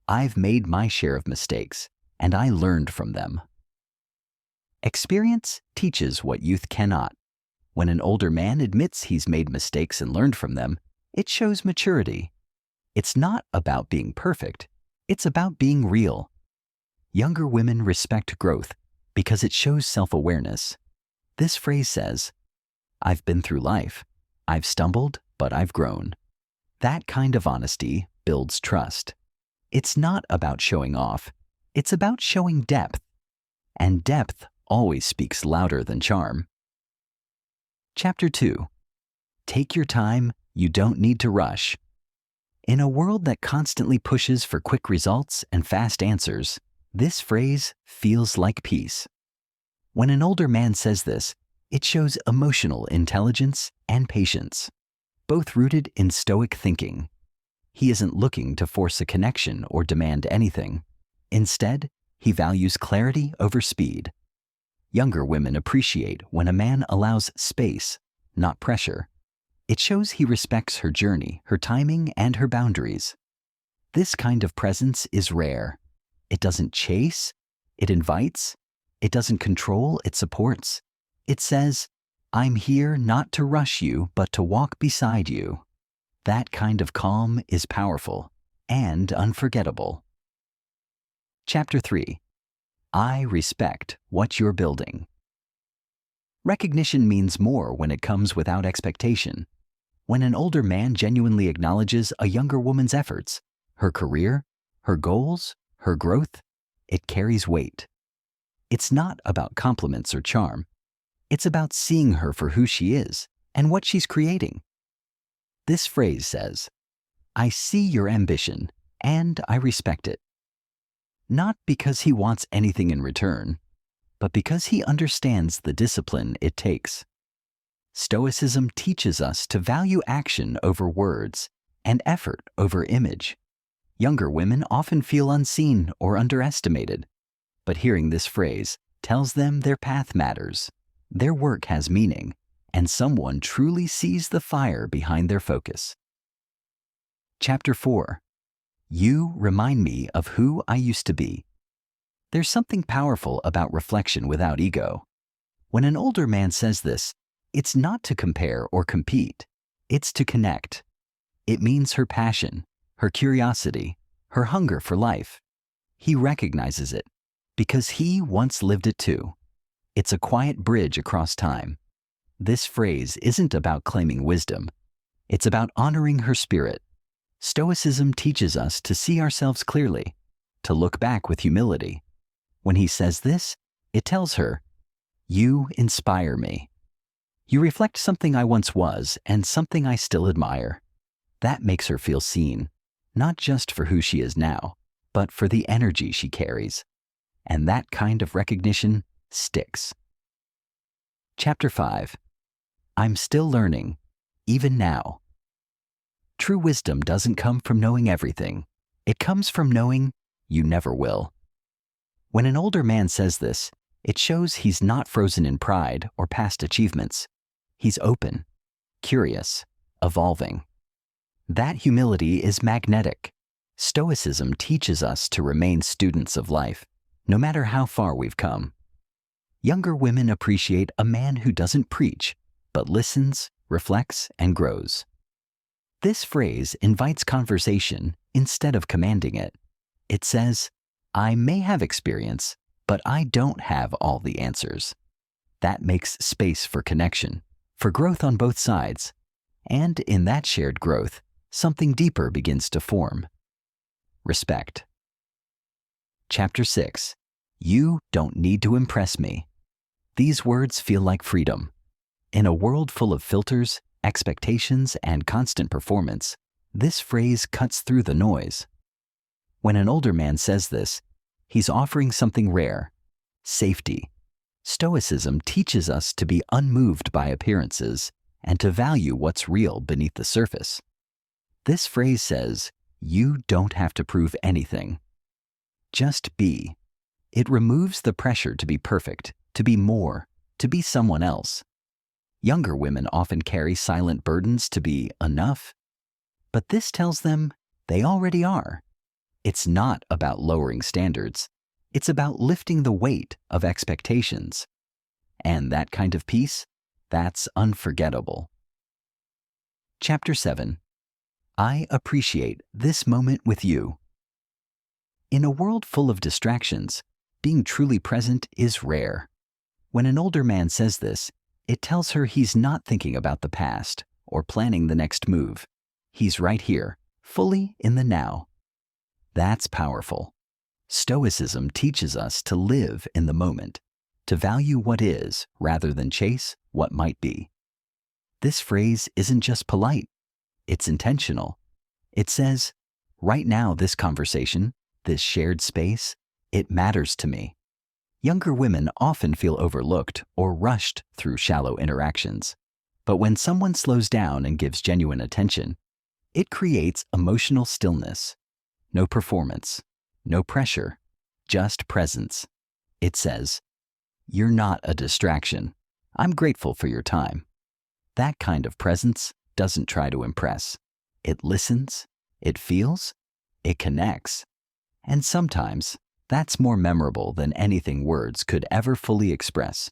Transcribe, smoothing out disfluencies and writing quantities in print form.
I've made my share of mistakes, and I learned from them. Experience teaches what youth cannot. When an older man admits he's made mistakes and learned from them, it shows maturity. It's not about being perfect, it's about being real. Younger women respect growth because it shows self-awareness. This phrase says, "I've been through life. I've stumbled, but I've grown." That kind of honesty builds trust. It's not about showing off, it's about showing depth. And depth always speaks louder than charm. Chapter 2. Take your time, you don't need to rush. In a world that constantly pushes for quick results and fast answers, this phrase feels like peace. When an older man says this, it shows emotional intelligence and patience, both rooted in Stoic thinking. He isn't looking to force a connection or demand anything. Instead, he values clarity over speed. Younger women appreciate when a man allows space, not pressure. It shows he respects her journey, her timing, and her boundaries. This kind of presence is rare. It doesn't chase, it invites. It doesn't control, it supports. It says, "I'm here not to rush you, but to walk beside you." That kind of calm is powerful and unforgettable. Chapter 3. I respect what you're building. Recognition means more when it comes without expectation. When an older man genuinely acknowledges a younger woman's efforts, her career, her goals, her growth, it carries weight. It's not about compliments or charm. It's about seeing her for who she is and what she's creating. This phrase says, "I see your ambition and I respect it." Not because he wants anything in return, but because he understands the discipline it takes. Stoicism teaches us to value action over words and effort over image. Younger women often feel unseen or underestimated, but hearing this phrase tells them their path matters, their work has meaning, and someone truly sees the fire behind their focus. Chapter 4. You remind me of who I used to be. There's something powerful about reflection without ego. When an older man says this, it's not to compare or compete, it's to connect. It means her passion, her curiosity, her hunger for life. He recognizes it because he once lived it too. It's a quiet bridge across time. This phrase isn't about claiming wisdom. It's about honoring her spirit. Stoicism teaches us to see ourselves clearly, to look back with humility. When he says this, it tells her, "You inspire me. You reflect something I once was and something I still admire." That makes her feel seen, not just for who she is now, but for the energy she carries. And that kind of recognition sticks. Chapter 5. I'm still learning, even now. True wisdom doesn't come from knowing everything. It comes from knowing you never will. When an older man says this, it shows he's not frozen in pride or past achievements. He's open, curious, evolving. That humility is magnetic. Stoicism teaches us to remain students of life, no matter how far we've come. Younger women appreciate a man who doesn't preach, but listens, reflects, and grows. This phrase invites conversation instead of commanding it. It says, "I may have experience, but I don't have all the answers." That makes space for connection, for growth on both sides. And in that shared growth, something deeper begins to form. Respect. Chapter 6. You don't need to impress me. These words feel like freedom. In a world full of filters, expectations, and constant performance, this phrase cuts through the noise. When an older man says this, he's offering something rare: safety. Stoicism teaches us to be unmoved by appearances and to value what's real beneath the surface. This phrase says, you don't have to prove anything. Just be. It removes the pressure to be perfect, to be more, to be someone else. Younger women often carry silent burdens to be enough, but this tells them they already are. It's not about lowering standards. It's about lifting the weight of expectations. And that kind of peace, that's unforgettable. Chapter 7. I appreciate this moment with you. In a world full of distractions, being truly present is rare. When an older man says this, it tells her he's not thinking about the past or planning the next move. He's right here, fully in the now. That's powerful. Stoicism teaches us to live in the moment, to value what is rather than chase what might be. This phrase isn't just polite, it's intentional. It says, right now this conversation, this shared space, it matters to me. Younger women often feel overlooked or rushed through shallow interactions. But when someone slows down and gives genuine attention, it creates emotional stillness. No performance, no pressure, just presence. It says, you're not a distraction. I'm grateful for your time. That kind of presence doesn't try to impress. It listens, it feels, it connects. And sometimes, that's more memorable than anything words could ever fully express.